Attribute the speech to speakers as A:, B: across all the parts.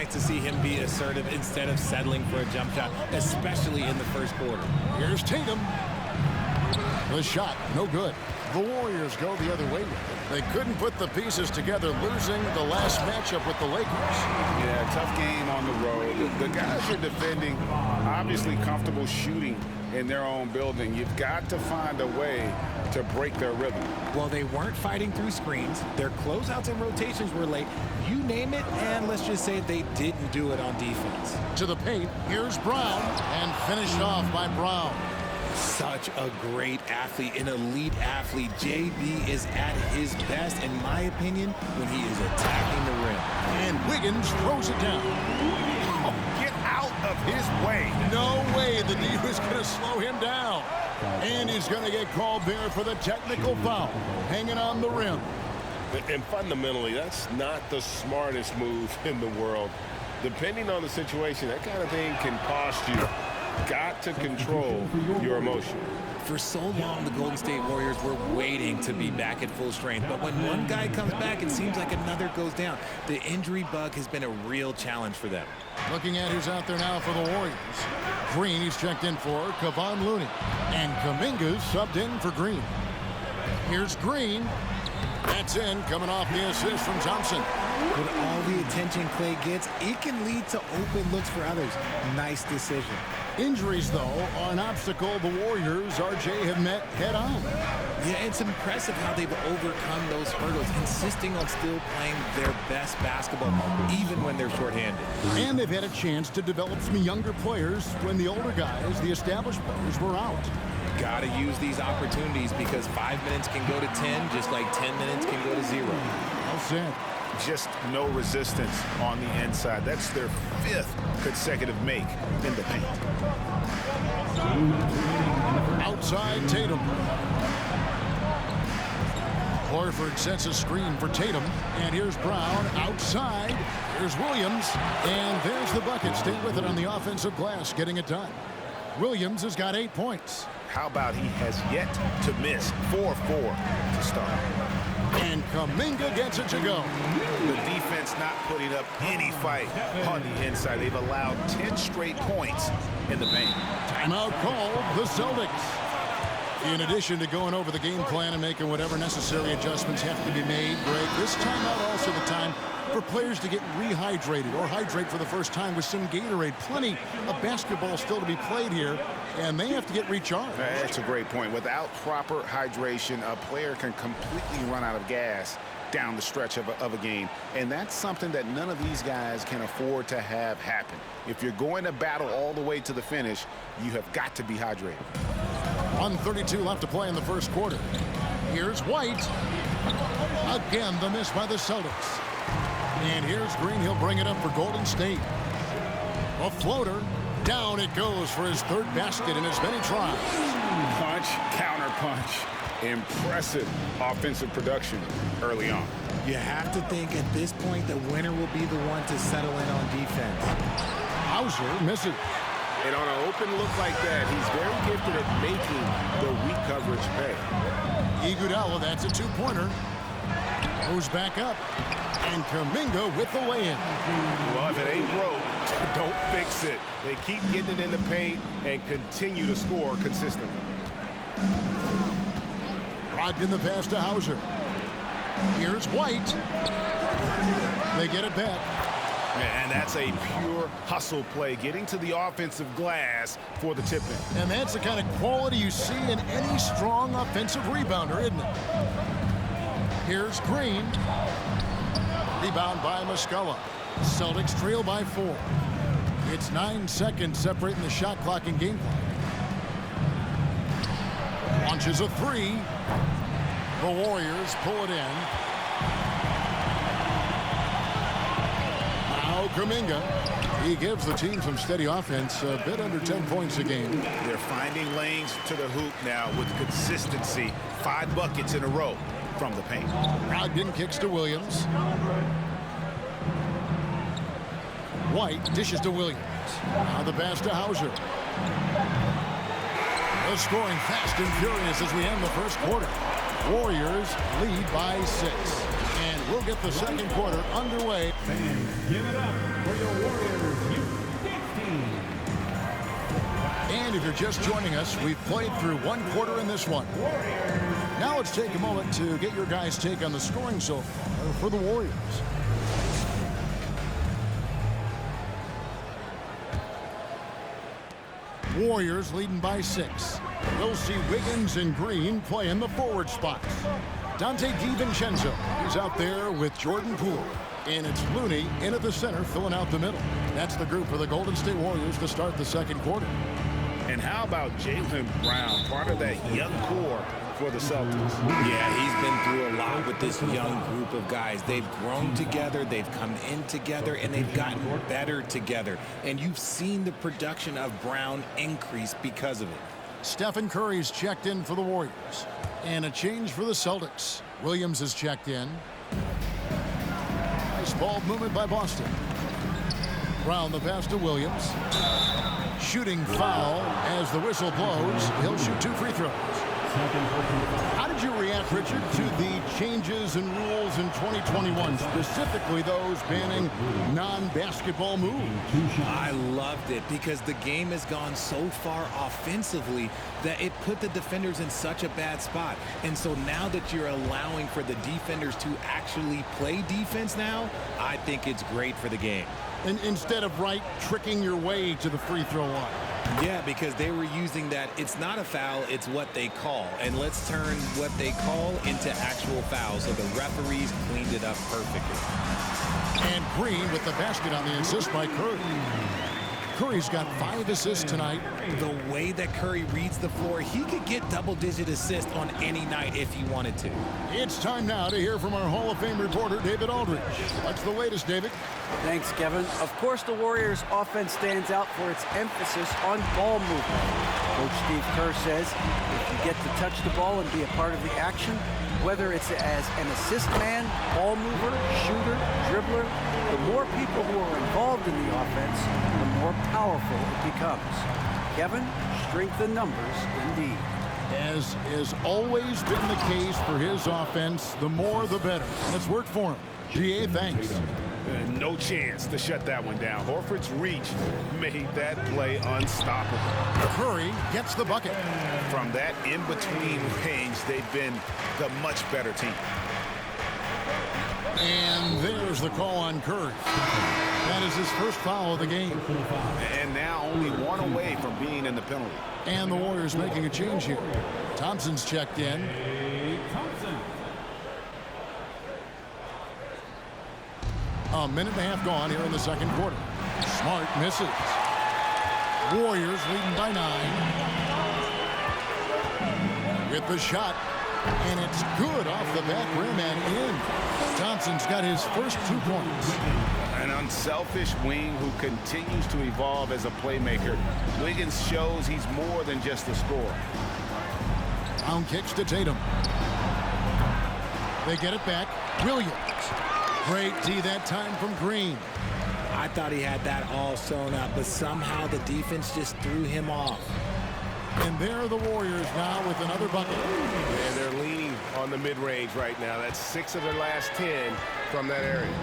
A: nice to see him be assertive instead of settling for a jump shot, especially in the first quarter.
B: Here's Tatum. The shot, no good. The Warriors go the other way with it. They couldn't put the pieces together, losing the last matchup with the Lakers.
C: Yeah, tough game on the road. The guys are defending, obviously comfortable shooting in their own building. You've got to find a way to break their rhythm.
A: Well, they weren't fighting through screens. Their closeouts and rotations were late. You name it, and let's just say they didn't do it on defense.
B: To the paint, here's Brown, and finished off by Brown.
A: Such a great athlete, an elite athlete. JB is at his best, in my opinion, when he is attacking the rim.
B: And Wiggins throws it down.
C: Oh, get out of his way.
B: No way the D was going to slow him down. And he's going to get called there for the technical foul, hanging on the rim.
D: And fundamentally, that's not the smartest move in the world. Depending on the situation, that kind of thing can cost you. Got to control your emotion.
A: For so long, the Golden State Warriors were waiting to be back at full strength. But when one guy comes back, it seems like another goes down. The injury bug has been a real challenge for them.
B: Looking at who's out there now for the Warriors. Green, he's checked in for Kevon Looney. And Kuminga's subbed in for Green. Here's Green. That's in, coming off the assist from Thompson.
A: With all the attention Clay gets, it can lead to open looks for others. Nice decision.
B: Injuries, though, are an obstacle the Warriors, RJ, have met head-on.
A: Yeah, it's impressive how they've overcome those hurdles, insisting on still playing their best basketball, even when they're shorthanded.
B: And they've had a chance to develop some younger players when the older guys, the established players, were out.
A: Gotta use these opportunities because 5 minutes can go to 10, just like 10 minutes can go to 0.
B: Well said.
C: Just no resistance on the inside. That's their 5th consecutive make in the paint.
B: Outside Tatum. Horford sets a screen for Tatum. And here's Brown outside. Here's Williams. And there's the bucket. Stay with it on the offensive glass, getting it done. Williams has got 8 points.
C: How about he has yet to miss 4-4 to start.
B: And Kuminga gets it to go.
C: The defense not putting up any fight on the inside. They've allowed 10 straight points in the paint.
B: Timeout called the Celtics. In addition to going over the game plan and making whatever necessary adjustments have to be made, Greg, this timeout also the time for players to get rehydrated or hydrate for the first time with some Gatorade. Plenty of basketball still to be played here, and they have to get recharged.
C: That's a great point. Without proper hydration, a player can completely run out of gas down the stretch of a game, and that's something that none of these guys can afford to have happen. If you're going to battle all the way to the finish, you have got to be hydrated.
B: 1:32 left to play in the first quarter. Here's White. Again, the miss by the Celtics. And here's Green. He'll bring it up for Golden State. A floater. Down it goes for his 3rd basket in as many tries.
C: Punch, counter punch. Impressive offensive production early on.
A: You have to think at this point the winner will be the one to settle in on defense.
B: Hauser misses.
D: And on an open look like that, he's very gifted at making the weak coverage pay.
B: Iguodala, that's a 2-pointer. Goes back up. And Kuminga with the lay-in.
D: Well, if it ain't broke, don't fix it. They keep getting it in the paint and continue to score consistently.
B: Brogdon the pass to Hauser. Here's White. They get it back.
C: And that's a pure hustle play, getting to the offensive glass for the tip-in.
B: And that's the kind of quality you see in any strong offensive rebounder, isn't it? Here's Green. Rebound by Muscala. Celtics trail by 4. It's 9 seconds separating the shot clock and game clock. Launches a 3. The Warriors pull it in. Now Kuminga. He gives the team some steady offense, a bit under 10 points a game.
C: They're finding lanes to the hoop now with consistency. 5 buckets in a row from the paint.
B: Brogdon kicks to Williams. White dishes to Williams. Now the pass to Hauser. The scoring fast and furious as we end the first quarter. Warriors lead by 6. And we'll get the second quarter underway.
E: Fans, give it up for your Warriors U15.
B: And if you're just joining us, we've played through one quarter in this one. Now let's take a moment to get your guys' take on the scoring so far for the Warriors. Warriors leading by 6. We'll see Wiggins and Green play in the forward spots. Dante DiVincenzo is out there with Jordan Poole. And it's Looney in at the center, filling out the middle. That's the group for the Golden State Warriors to start the second quarter.
C: And how about Jaylen Brown, part of that young core for the Celtics?
A: Yeah, he's been through a lot with this young group of guys. They've grown together, they've come in together, and they've gotten better together. And you've seen the production of Brown increase because of it.
B: Stephen Curry's checked in for the Warriors. And a change for the Celtics. Williams is checked in. Nice ball movement by Boston. Brown the pass to Williams. Shooting foul as the whistle blows. He'll shoot 2 free throws. How did you react, Richard, to the changes in rules in 2021, specifically those banning non-basketball moves?
A: I loved it because the game has gone so far offensively that it put the defenders in such a bad spot. And so now that you're allowing for the defenders to actually play defense now, I think it's great for the game.
B: And instead of tricking your way to the free throw line.
A: Yeah, because they were using that it's not a foul, it's what they call. And let's turn what they call into actual fouls. So the referees cleaned it up perfectly.
B: And Green with the basket on the assist by Curry. Curry's got 5 assists tonight.
A: The way that Curry reads the floor, he could get double-digit assists on any night if he wanted to.
B: It's time now to hear from our Hall of Fame reporter, David Aldridge. What's the latest, David?
F: Thanks, Kevin. Of course, the Warriors' offense stands out for its emphasis on ball movement. Coach Steve Kerr says if you get to touch the ball and be a part of the action, whether it's as an assist man, ball mover, shooter, dribbler, the more people who are involved in the offense, the more powerful it becomes. Kevin, strength in numbers indeed.
B: As has always been the case for his offense, the more the better. Let's work for him. GA, thanks.
C: No chance to shut that one down. Horford's reach made that play unstoppable.
B: Curry gets the bucket.
C: From that in-between range, they've been the much better team.
B: And there's the call on Curry. That is his first foul of the game.
C: And now only 1 away from being in the penalty.
B: And the Warriors making a change here. Thompson's checked in. A minute and a half gone here in the second quarter. Smart misses. Warriors leading by 9. With the shot. And it's good off the back rim and in. Thompson's got his first 2 points.
C: An unselfish wing who continues to evolve as a playmaker. Wiggins shows he's more than just a scorer.
B: Brown kicks to Tatum. They get it back. Williams. Great D that time from Green.
A: I thought he had that all sewn up, but somehow the defense just threw him off.
B: And there are the Warriors now with another bucket.
D: And they're leaning on the mid-range right now. That's 6 of their last 10 from that area.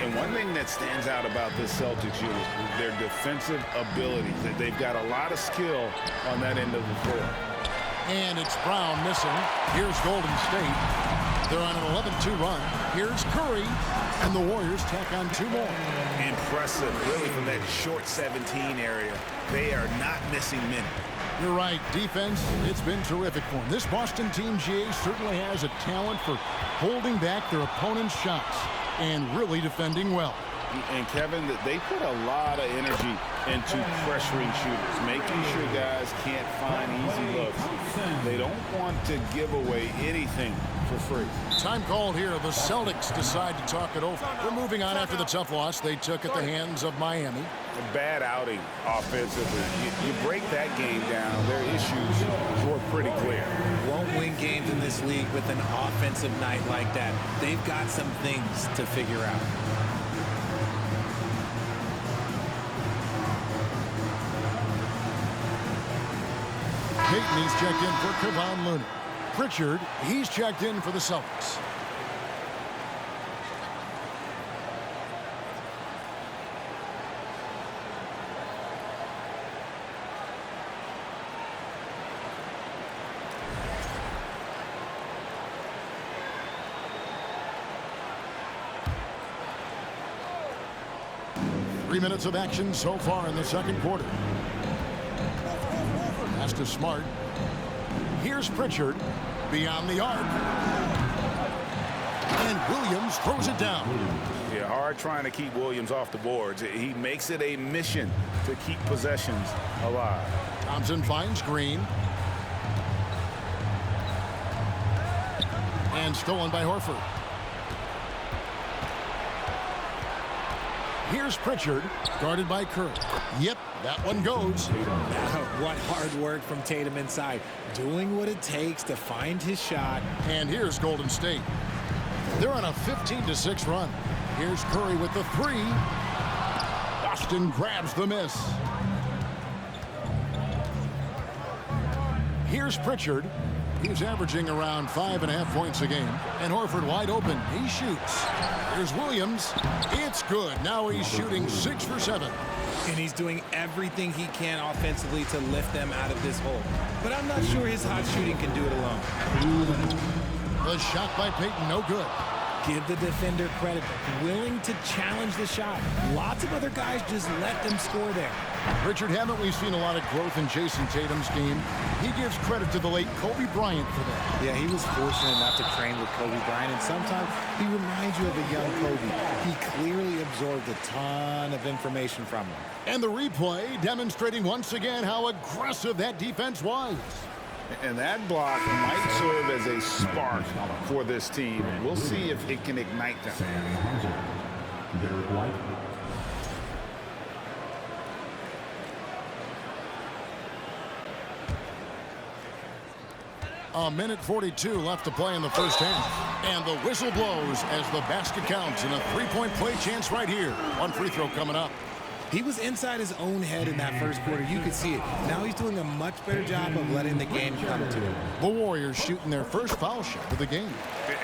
C: And one thing that stands out about this Celtics unit is their defensive abilities. They've got a lot of skill on that end of the floor.
B: And it's Brown missing. Here's Golden State. They're on an 11-2 run. Here's Curry. And the Warriors tack on 2 more.
C: Impressive, really, from that short 17 area. They are not missing many.
B: You're right. Defense, it's been terrific for them. This Boston team, GA, certainly has a talent for holding back their opponent's shots and really defending well.
C: And, Kevin, they put a lot of energy into pressuring shooters, making sure guys can't find easy looks. They don't want to give away anything for free.
B: Time called here. The Celtics decide to talk it over. They're moving on after the tough loss they took at the hands of Miami.
C: A bad outing offensively. You break that game down, their issues were pretty clear.
A: Won't win games in this league with an offensive night like that. They've got some things to figure out.
B: Payton, he's checked in for Kevon Looney. Pritchard, he's checked in for the Celtics. Three minutes of action so far in the second quarter. Pass to Smart. Here's Pritchard beyond the arc. And Williams throws it down.
C: Yeah, hard trying to keep Williams off the boards. He makes it a mission to keep possessions alive.
B: Thompson finds Green. And stolen by Horford. Here's Pritchard, guarded by Curry. Yep, that one goes.
A: What hard work from Tatum inside. Doing what it takes to find his shot.
B: And here's Golden State. They're on a 15-6 run. Here's Curry with the three. Boston grabs the miss. Here's Pritchard. He's averaging around 5.5 points a game. And Horford wide open. He shoots. Here's Williams. It's good. Now he's shooting 6 for 7.
A: And he's doing everything he can offensively to lift them out of this hole. But I'm not sure his hot shooting can do it alone.
B: The shot by Payton, no good.
A: Give the defender credit. Willing to challenge the shot. Lots of other guys just let them score there.
B: Richard, haven't we seen a lot of growth in Jason Tatum's game? He gives credit to the late Kobe Bryant for that.
A: Yeah, he was fortunate enough to train with Kobe Bryant, and sometimes he reminds you of a young Kobe. He clearly absorbed a ton of information from him.
B: And the replay demonstrating once again how aggressive that defense was.
C: And that block might serve as a spark for this team. We'll see if it can ignite them.
B: A minute 42 left to play in the first half. And the whistle blows as the basket counts and a three-point play chance right here. One free throw coming up.
A: He was inside his own head in that first quarter. You could see it. Now he's doing a much better job of letting the game come to him.
B: The Warriors shooting their first foul shot of the game.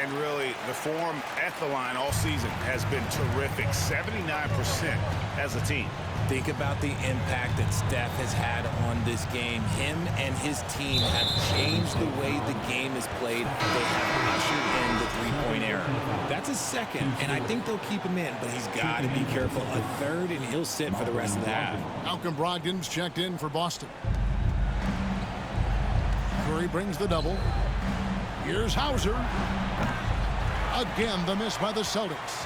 C: And really, the form at the line all season has been terrific. 79% as a team.
A: Think about the impact that Steph has had on this game. Him and his team have changed the way the game is played. They have ushered in the three-point era. That's a second, and I think they'll keep him in, but he's got to be careful. A third, and he'll sit for the rest of the half.
B: Malcolm Brogdon's checked in for Boston. Curry brings the double. Here's Hauser. Again, the miss by the Celtics.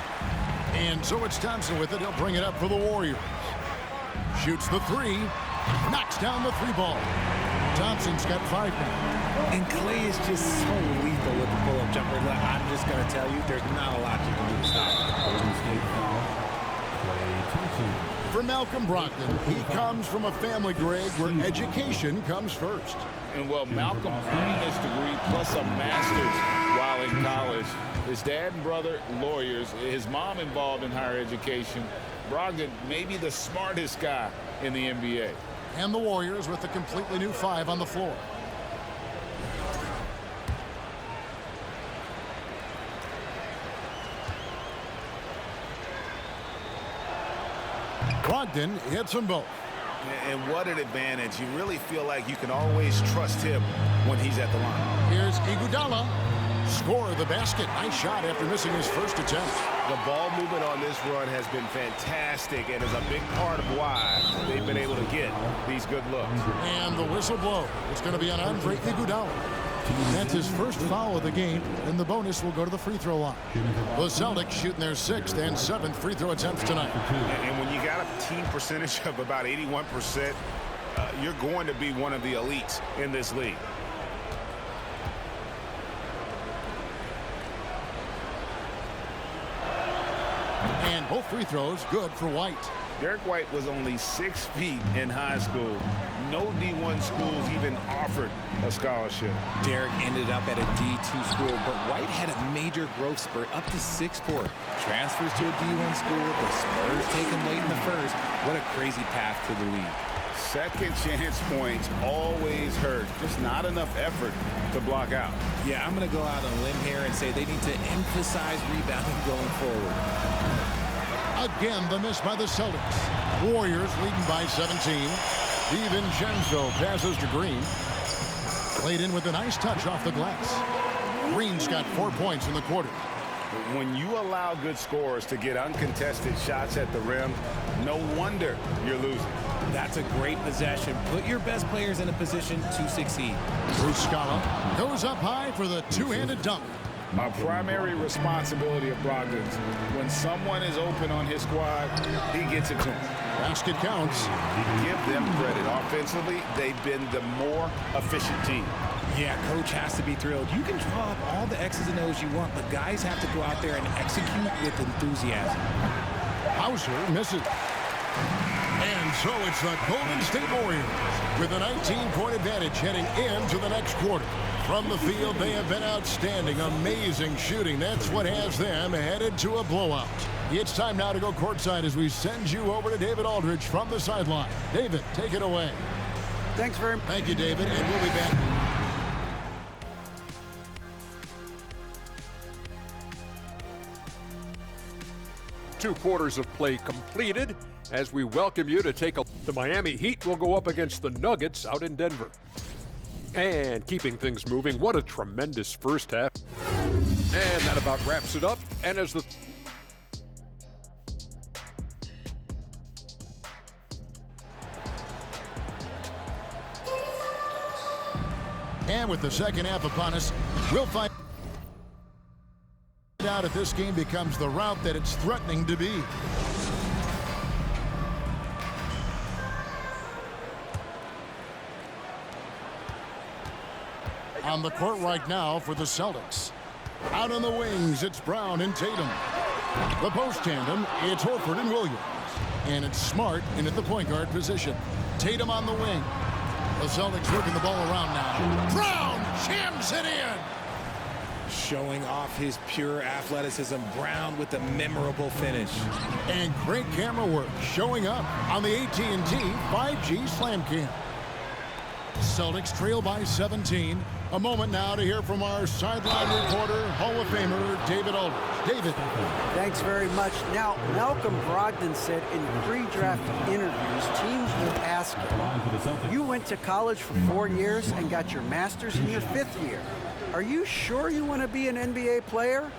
B: And so it's Thompson with it. He'll bring it up for the Warriors. Shoots the three. Knocks down the three ball. Thompson's got 5 now.
A: And Clay is just so lethal with the pull-up jumper. I'm just going to tell you, there's not a lot you can do to stop him.
B: For Malcolm Brogdon, he comes from a family, Greg, where education comes first.
C: And well, Malcolm earning his degree plus a master's while in college. His dad and brother, lawyers. His mom involved in higher education. Brogdon may be the smartest guy in the NBA.
B: And the Warriors with a completely new 5 on the floor. Brogdon hits them both.
C: And what an advantage. You really feel like you can always trust him when he's at the line.
B: Here's Iguodala. Score of the basket. Nice shot after missing his first attempt.
D: The ball movement on this run has been fantastic and is a big part of why they've been able to get these good looks.
B: And the whistle blow. It's going to be on Andre Iguodala. That's his first foul of the game, and the bonus will go to the free throw line. The Celtics shooting their 6th and 7th free throw attempts tonight.
C: And when you got a team percentage of about 81%, you're going to be one of the elites in this league.
B: And both free throws good for White.
C: Derek White was only 6 feet in high school. No D1 schools even offered a scholarship.
A: Derek ended up at a D2 school, but White had a major growth spurt up to 6'4". Transfers to a D1 school, the Spurs take him late in the first. What a crazy path to the league.
C: Second chance points always hurt. Just not enough effort to block out.
A: Yeah, I'm going to go out on a limb here and say they need to emphasize rebounding going forward.
B: Again, the miss by the Celtics. Warriors leading by 17. DiVincenzo passes to Green. Played in with a nice touch off the glass. Green's got 4 points in the quarter.
C: When you allow good scorers to get uncontested shots at the rim, no wonder you're losing.
A: That's a great possession. Put your best players in a position to succeed.
B: Bruce Scala goes up high for the two-handed dunk.
C: A primary responsibility of Brogdon's. When someone is open on his squad, he gets it to him.
B: Basket counts.
C: Give them credit. Offensively, they've been the more efficient team.
A: Yeah, coach has to be thrilled. You can draw up all the X's and O's you want, but guys have to go out there and execute with enthusiasm.
B: Hauser misses. And so it's the Golden State Warriors with a 19-point advantage heading into the next quarter. From the field, they have been outstanding. Amazing shooting. That's what has them headed to a blowout. It's time now to go courtside as we send you over to David Aldridge from the sideline. David, take it away.
F: Thanks very much.
B: Thank you, David, and we'll be back.
G: Two quarters of play completed as we welcome you to take a... The Miami Heat will go up against the Nuggets out in Denver. And keeping things moving, what a tremendous first half. And that about wraps it up. And as the...
B: And with the second half upon us, we'll find out if this game becomes the route that it's threatening to be. On the court right now for the Celtics. Out on the wings, it's Brown and Tatum. The post tandem, it's Horford and Williams. And it's Smart in at the point guard position. Tatum on the wing. The Celtics working the ball around now. Brown jams it in.
A: Showing off his pure athleticism, Brown with a memorable finish.
B: And great camera work showing up on the AT&T 5G Slam Cam. Celtics trail by 17. A moment now to hear from our sideline reporter, Hall of Famer David Aldridge. David.
F: Thanks very much. Now, Malcolm Brogdon said in pre-draft interviews, teams will ask him, you went to college for 4 years and got your master's in your 5th year. Are you sure you want to be an NBA player?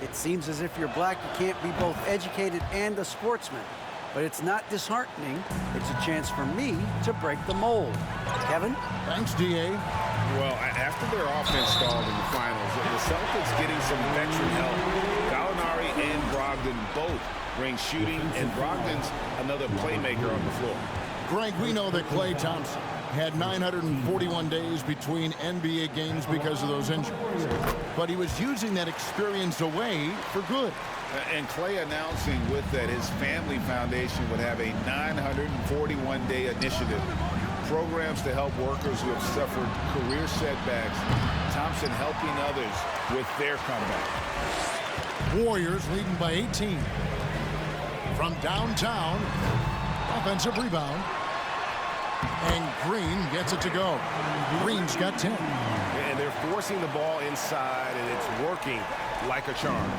F: It seems as if you're black, you can't be both educated and a sportsman. But it's not disheartening. It's a chance for me to break the mold. Kevin?
B: Thanks, D.A.
C: Well, after their offense stalled in the finals, the Celtics getting some veteran help. Gallinari and Brogdon both bring shooting, and Brogdon's another playmaker on the floor.
B: Greg, we know that Klay Thompson had 941 days between NBA games because of those injuries. But he was using that experience away for good.
C: And Klay announcing with that his family foundation would have a 941-day initiative. Programs to help workers who have suffered career setbacks. Thompson helping others with their comeback.
B: Warriors leading by 18. From downtown, offensive rebound. And Green gets it to go. Green's got 10.
D: And they're forcing the ball inside, and it's working like a charm.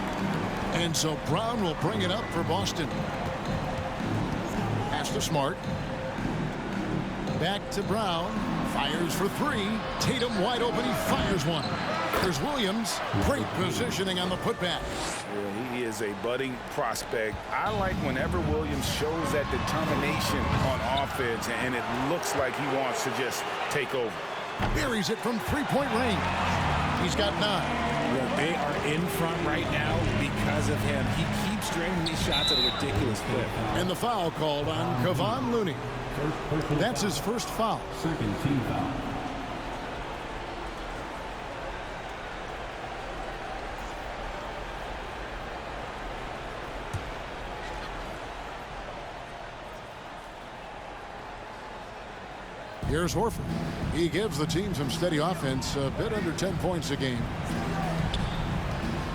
B: And so Brown will bring it up for Boston. Pass to Smart. Back to Brown. Fires for three. Tatum wide open. He fires one. There's Williams. Great positioning on the putback.
C: Yeah, he is a budding prospect. I like whenever Williams shows that determination on offense, and it looks like he wants to just take over.
B: Buries it from three-point range. He's got 9.
A: Well, they are in front right now because of him. He keeps draining these shots at a ridiculous clip.
B: And the foul called on Kevon Looney. That's his first foul.
E: Second team foul.
B: Here's Horford. He gives the team some steady offense, a bit under 10 points a game.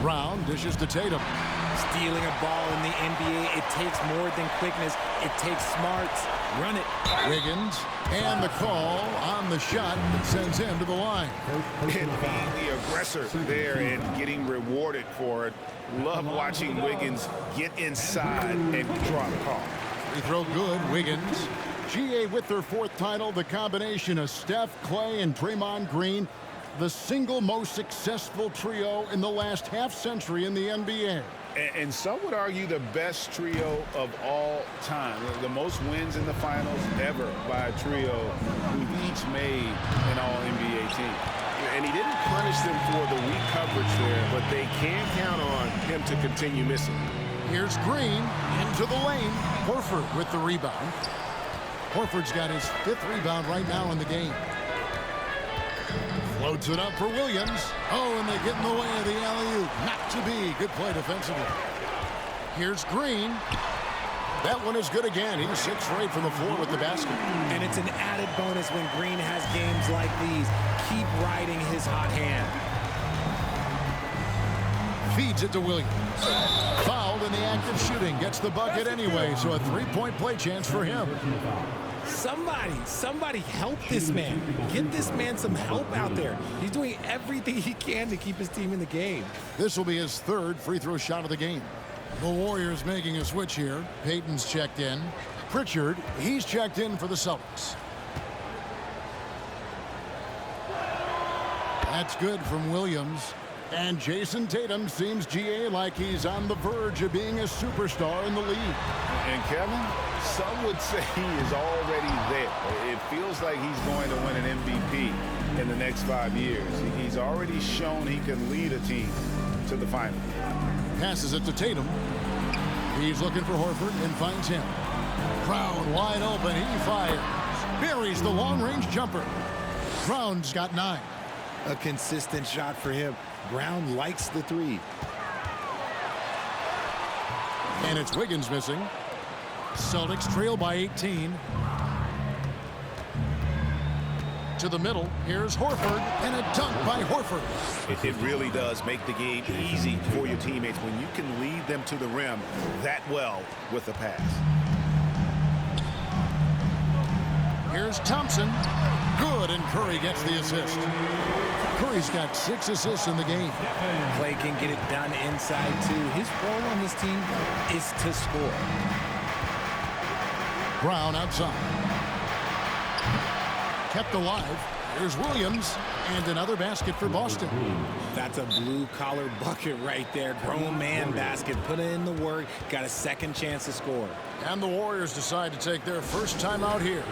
B: Brown dishes to Tatum.
A: Stealing a ball in the NBA, it takes more than quickness. It takes smarts. Run it.
B: Wiggins, and the call on the shot that sends him to the line.
C: And being the aggressor there and getting rewarded for it. Love watching Wiggins get inside and draw the call.
B: Free throw good, Wiggins. GA with their 4th title, the combination of Steph, Clay, and Draymond Green, the single most successful trio in the last half-century in the NBA.
C: And some would argue the best trio of all time. The most wins in the finals ever by a trio who've each made an all-NBA team. And he didn't punish them for the weak coverage there, but they can count on him to continue missing.
B: Here's Green into the lane. Horford with the rebound. Horford's got his 5th rebound right now in the game. Floats it up for Williams. Oh, and they get in the way of the alley-oop. Not to be. Good play defensively. Here's Green. That one is good again. He's 6 straight from the floor with the basket.
A: And it's an added bonus when Green has games like these. Keep riding his hot hand.
B: Feeds it to Williams. Fouled in the act of shooting. Gets the bucket anyway, so a 3-point play chance for him.
A: Somebody help this man. Get this man some help out there. He's doing everything he can to keep his team in the game.
B: This will be his 3rd free throw shot of the game. The Warriors making a switch here. Payton's checked in. Pritchard, he's checked in for the Celtics. That's good from Williams. And Jason Tatum seems, GA, like he's on the verge of being a superstar in the league.
C: And Kevin, some would say he is already there. It feels like he's going to win an MVP in the next 5 years. He's already shown he can lead a team to the final.
B: Passes it to Tatum. He's looking for Horford and finds him. Brown wide open. He fires. Buries the long-range jumper. Brown's got 9.
A: A consistent shot for him. Brown likes the 3.
B: And it's Wiggins missing. Celtics trail by 18. To the middle. Here's Horford. And a dunk by Horford.
C: It really does make the game easy for your teammates when you can lead them to the rim that well with a pass.
B: Here's Thompson. Good, and Curry gets the assist. Curry's got 6 assists in the game.
A: Clay can get it done inside, too. His role on this team is to score.
B: Brown outside. Kept alive. Here's Williams. And another basket for Boston.
A: That's a blue-collar bucket right there. Grown man basket. Put in the work. Got a second chance to score.
B: And the Warriors decide to take their first time out here.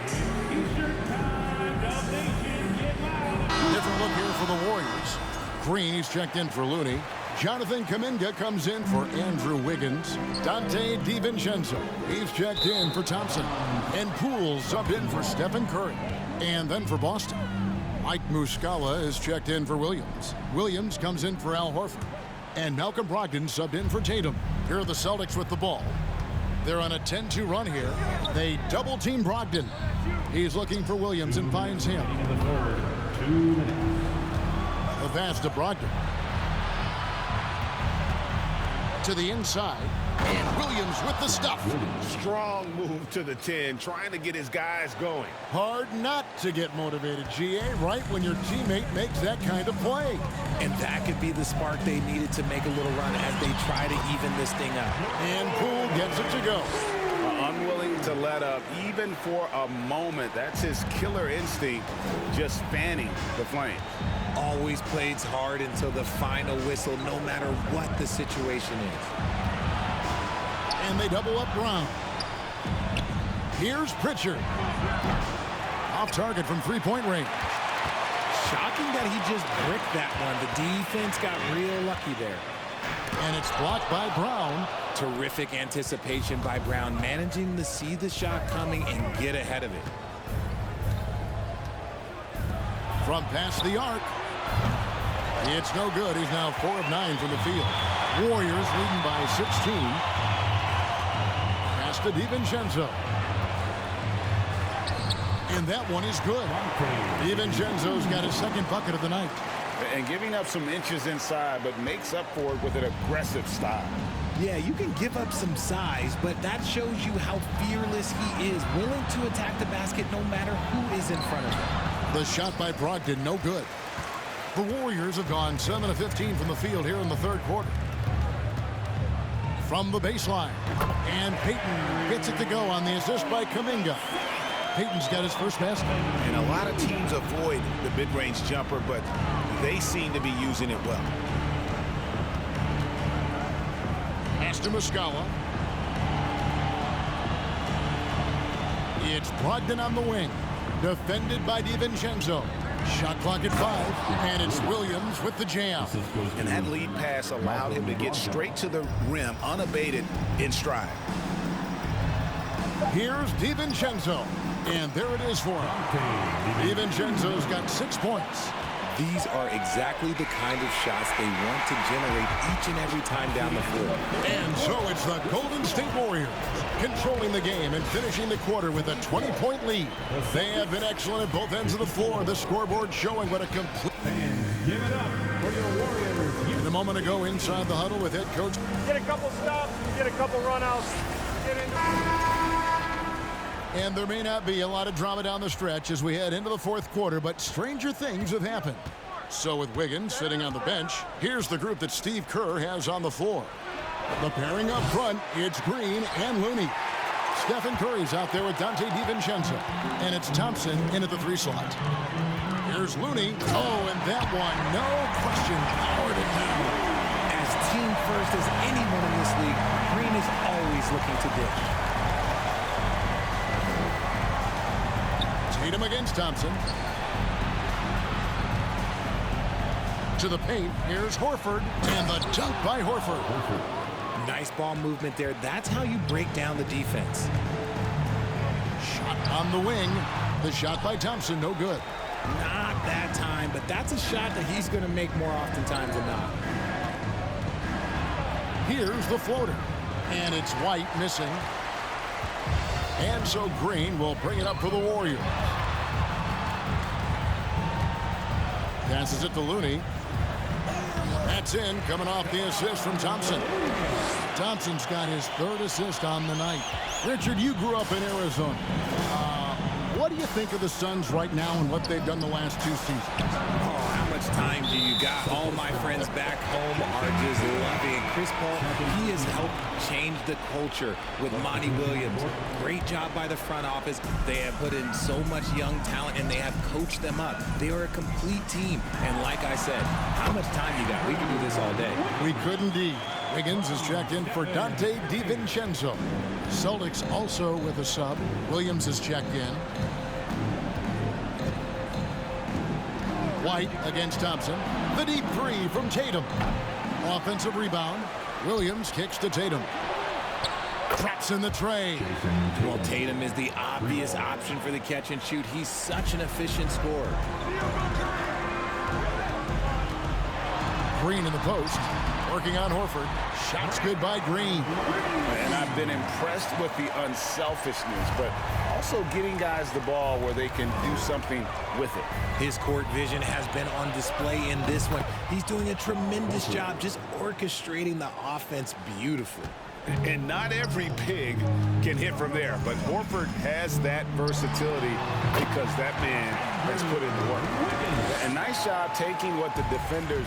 B: Different look here for the Warriors. Green, he's checked in for Looney. Jonathan Kuminga comes in for Andrew Wiggins. Dante DiVincenzo, he's checked in for Thompson. And Poole subbed in for Stephen Curry. And then for Boston, Mike Muscala is checked in for Williams. Williams comes in for Al Horford. And Malcolm Brogdon subbed in for Tatum. Here are the Celtics with the ball. They're on a 10-2 run here. They double-team Brogdon. He's looking for Williams and finds him. The pass to Brogdon. To the inside. And Williams with the stuff.
C: Strong move to the 10, trying to get his guys going.
B: Hard not to get motivated, GA, right when your teammate makes that kind of play.
A: And that could be the spark they needed to make a little run as they try to even this thing up.
B: And Poole gets it to go.
C: Unwilling to let up, even for a moment. That's his killer instinct, just fanning the flame.
A: Always plays hard until the final whistle, no matter what the situation is.
B: And they double up Brown. Here's Pritchard. Off target from 3-point range.
A: Shocking that he just bricked that one. The defense got real lucky there.
B: And it's blocked by Brown.
A: Terrific anticipation by Brown, managing to see the shot coming and get ahead of it.
B: From past the arc. It's no good. He's now 4 of 9 from the field. Warriors leading by 16. Pass to DiVincenzo. And that one is good. DiVincenzo's got his second bucket of the night.
C: And giving up some inches inside, but makes up for it with an aggressive style.
A: Yeah, you can give up some size, but that shows you how fearless he is, willing to attack the basket no matter who is in front of him.
B: The shot by Brogdon, no good. The Warriors have gone 7 of 15 from the field here in the third quarter. From the baseline. And Payton gets it to go on the assist by Kuminga. Payton's got his first basket.
C: And a lot of teams avoid the mid-range jumper, but they seem to be using it well.
B: Pass to Muscala. It's Brogdon on the wing. Defended by DiVincenzo. Shot clock at 5, and it's Williams with the jam.
C: And that lead pass allowed him to get straight to the rim, unabated in stride.
B: Here's DiVincenzo, and there it is for him. DiVincenzo's got 6 points.
A: These are exactly the kind of shots they want to generate each and every time down the floor.
B: And so it's the Golden State Warriors controlling the game and finishing the quarter with a 20-point lead. They have been excellent at both ends of the floor. The scoreboard showing what a complete...
E: Give it up for your Warriors.
B: And a moment ago inside the huddle with head coach.
H: Get a couple stops, get a couple runouts. Get in.
B: And there may not be a lot of drama down the stretch as we head into the fourth quarter, but stranger things have happened. So with Wiggins sitting on the bench, here's the group that Steve Kerr has on the floor. The pairing up front, it's Green and Looney. Stephen Curry's out there with Dante DiVincenzo. And it's Thompson in at the 3 slot. Here's Looney. Oh, and that one, no question, powered it down.
A: As team first as anyone in this league, Green is always looking to dish.
B: Tatum against Thompson. To the paint, here's Horford. And the dunk by Horford.
A: Nice ball movement there. That's how you break down the defense.
B: Shot on the wing. The shot by Thompson, no good.
A: Not that time, but that's a shot that he's going to make more oftentimes than not.
B: Here's the floater. And it's White missing. And so Green will bring it up for the Warriors. Passes it to Looney. That's in, coming off the assist from Thompson. Thompson's got his 3rd assist on the night. Richard, you grew up in Arizona. What do you think of the Suns right now and what they've done the last 2 seasons?
A: Oh, how much time do you got? All my friends back home are just loving Chris Paul. He has helped change the culture with Monty Williams. Great job by the front office. They have put in so much young talent, and they have coached them up. They are a complete team. And like I said, how much time you got? We can do this all day.
B: We could indeed. Wiggins is checked in for Dante DiVincenzo. Celtics also with a sub. Williams is checked in. White against Thompson. The deep 3 from Tatum. Offensive rebound. Williams kicks to Tatum. Drops in the tray.
A: Well, Tatum is the obvious option for the catch and shoot. He's such an efficient scorer.
B: Green in the post. Working on Horford. Shots good by Green.
C: And I've been impressed with the unselfishness, but also getting guys the ball where they can do something with it.
A: His court vision has been on display in this one. He's doing a tremendous job just orchestrating the offense beautifully.
C: And not every pig can hit from there, but Horford has that versatility because that man has put in the work. A nice job taking what the defenders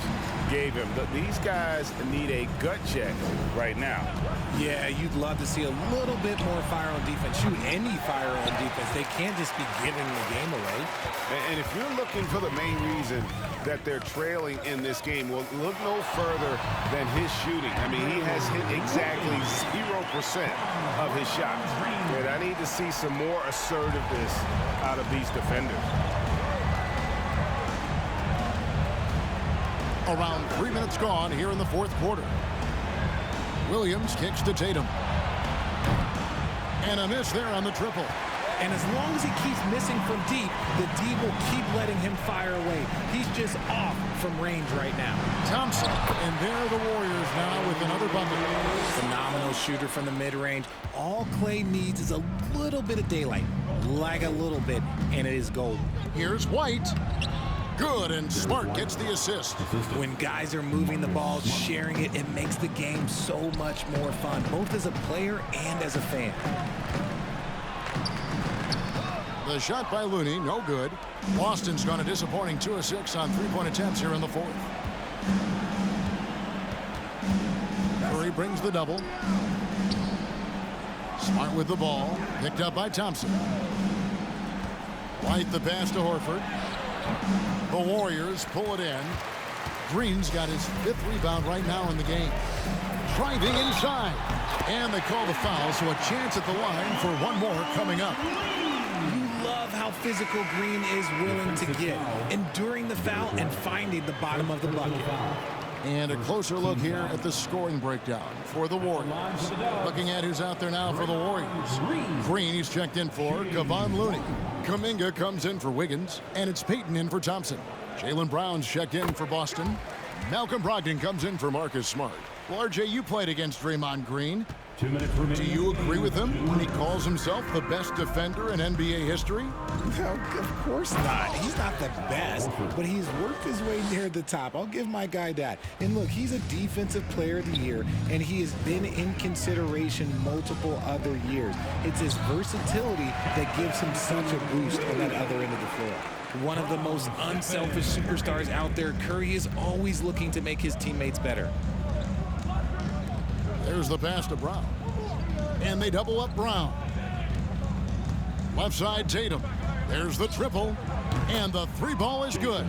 C: gave him. These guys need a gut check right now.
A: Yeah, you'd love to see a little bit more fire on defense. Shoot, any fire on defense. They can't just be giving the game away.
C: And if you're looking for the main reason that they're trailing in this game, well, look no further than his shooting. I mean, he has hit exactly 0% of his shots. And I need to see some more assertiveness out of these defenders.
B: Around 3 minutes gone here in the fourth quarter. Williams kicks to Tatum. And a miss there on the triple.
A: And as long as he keeps missing from deep, the D will keep letting him fire away. He's just off from range right now.
B: Thompson, and there are the Warriors now with another bucket.
A: Phenomenal shooter from the mid-range. All Clay needs is a little bit of daylight, like a little bit, and it is gold.
B: Here's White. Good, and Smart gets the assist.
A: When guys are moving the ball, sharing it, it makes the game so much more fun, both as a player and as a fan.
B: The shot by Looney, no good. Boston's gone a disappointing 2 of 6 on three-point attempts here in the fourth. Curry brings the double. Smart with the ball, picked up by Thompson. White the pass to Horford. The Warriors pull it in. Green's got his 5th rebound right now in the game. Driving inside. And they call the foul, so a chance at the line for one more coming up.
A: You love how physical Green is willing to get, enduring the foul and finding the bottom of the bucket.
B: And a closer look here at the scoring breakdown for the Warriors. Looking at who's out there now for the Warriors. Green, he's checked in for Kevon Looney. Kuminga comes in for Wiggins, and it's Payton in for Thompson. Jaylen Brown's checked in for Boston. Malcolm Brogdon comes in for Marcus Smart. Well, RJ, you played against Draymond Green.
E: 2 minutes remaining.
B: Do you agree with him when he calls himself the best defender in NBA history?
A: No, of course not. He's not the best, but he's worked his way near the top. I'll give my guy that. And look, he's a defensive player of the year, and he has been in consideration multiple other years. It's his versatility that gives him such a boost on that other end of the floor. One of the most unselfish superstars out there, Curry is always looking to make his teammates better.
B: There's the pass to Brown. And they double up Brown. Left side, Tatum. There's the triple. And the 3-ball is good.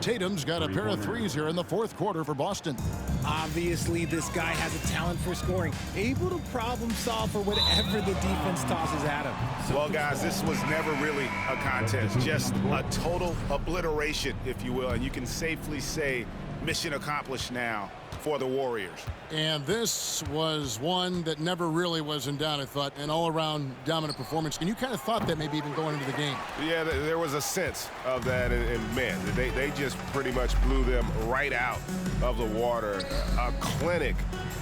B: Tatum's got a pair of threes here in the fourth quarter for Boston.
A: Obviously, this guy has a talent for scoring, able to problem solve for whatever the defense tosses at him.
C: Well, guys, this was never really a contest, just a total obliteration, if you will. And you can safely say mission accomplished now for the Warriors.
B: And this was one that never really was in doubt, I thought, an all-around dominant performance. And you kind of thought that maybe even going into the game.
D: Yeah, there was a sense of that, and man, they just pretty much blew them right out of the water. A clinic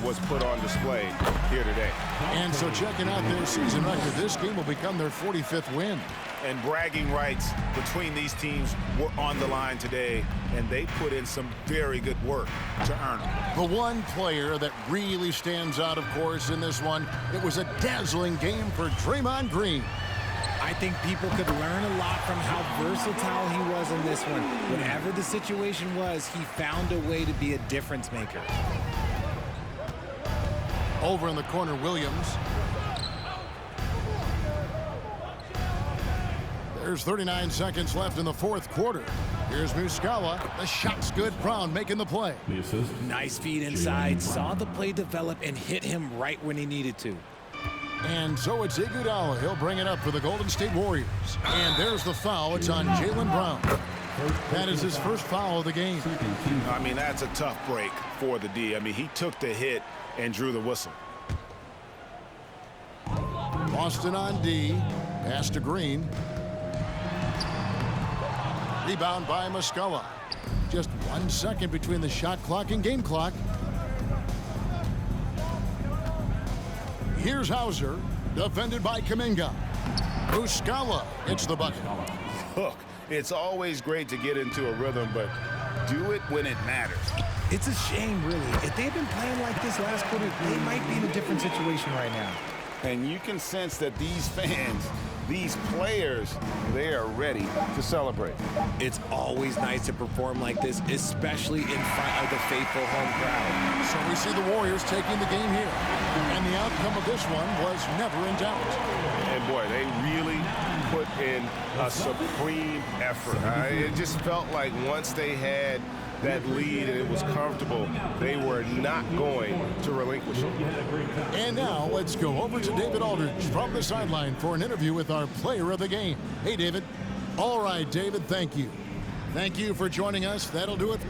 D: was put on display here today.
B: And so checking out their season record, this game will become their 45th win.
C: And bragging rights between these teams were on the line today, and they put in some very good work to earn them.
B: The one player that really stands out, of course, in this one, it was a dazzling game for Draymond Green.
A: I think people could learn a lot from how versatile he was in this one. Whatever the situation was, he found a way to be a difference maker.
B: Over in the corner, Williams. There's 39 seconds left in the fourth quarter. Here's Muscala. The shot's good. Brown making the play.
A: Nice feed inside. Saw the play develop and hit him right when he needed to.
B: And so it's Iguodala. He'll bring it up for the Golden State Warriors. And there's the foul. It's on Jaylen Brown. That is his first foul of the game.
C: I mean, that's a tough break for the D. I mean, he took the hit and drew the whistle.
B: Boston on D. Pass to Green. Rebound by Muscala. Just 1 second between the shot clock and game clock. Here's Hauser, defended by Kuminga. Muscala gets the bucket.
C: Look, it's always great to get into a rhythm, but do it when it matters.
A: It's a shame, really. If they had been playing like this last quarter, they might be in a different situation right now.
C: And you can sense that these fans, these players, they are ready to celebrate.
A: It's always nice to perform like this, especially in front of the faithful home crowd.
B: So we see the Warriors taking the game here. And the outcome of this one was never in doubt.
D: And boy, they really put in a supreme effort. It just felt like once they had that lead and it was comfortable, they were not going to relinquish it.
B: And now let's go over to David Aldridge from the sideline for an interview with our player of the game. Hey, David. All right, David, thank you. Thank you for joining us. That'll do it